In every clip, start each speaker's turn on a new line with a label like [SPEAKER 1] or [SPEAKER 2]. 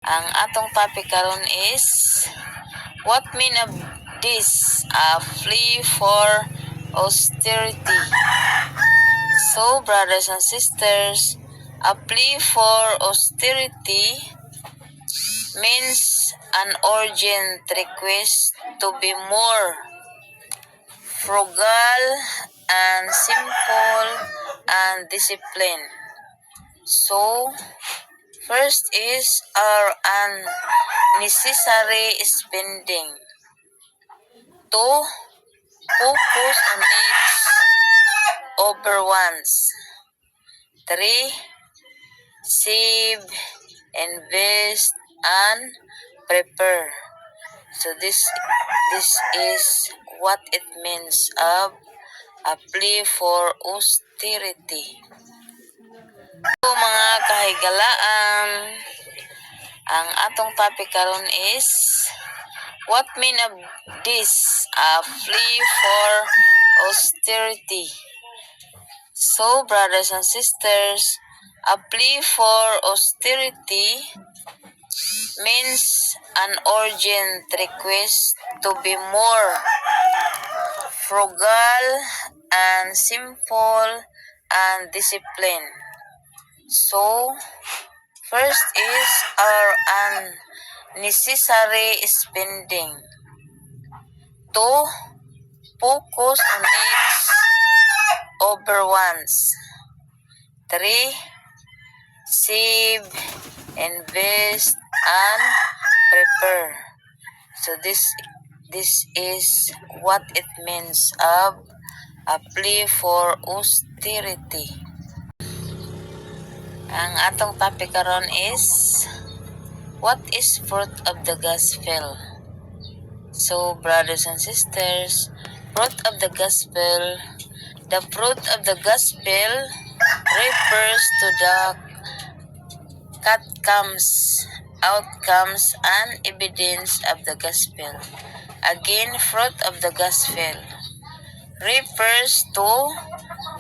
[SPEAKER 1] Ang atong topic karon is what mean of this a plea for austerity. So, brothers and sisters, a plea for austerity means an urgent request to be more frugal and simple and disciplined. So, first is our unnecessary spending. 2. Focus on needs over wants. 3. Save, invest, and prepare. So this is what it means of a plea for austerity. So, mga kahigalaan, ang atong topic karon is what mean of this a plea for austerity. So, brothers and sisters, a plea for austerity means an urgent request to be more frugal and simple and disciplined. So, first is our unnecessary spending. 2. Focus on needs over wants. 3. Save, invest, and prepare. So this is what it means of a plea for austerity. Ang atong topic karon is what is fruit of the gospel. So, brothers and sisters, fruit of the gospel, the fruit of the gospel refers to the outcomes and evidence of the gospel. Again, fruit of the gospel refers to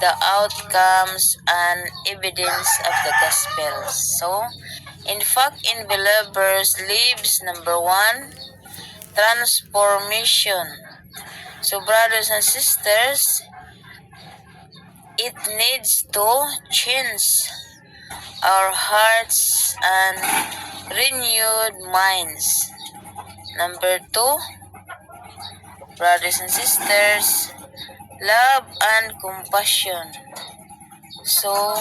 [SPEAKER 1] the outcomes and evidence of the gospel. So, in fact, in believers' lives, number 1, transformation. So, brothers and sisters, it needs to change our hearts and renewed minds. Number 2, brothers and sisters, love and compassion. So,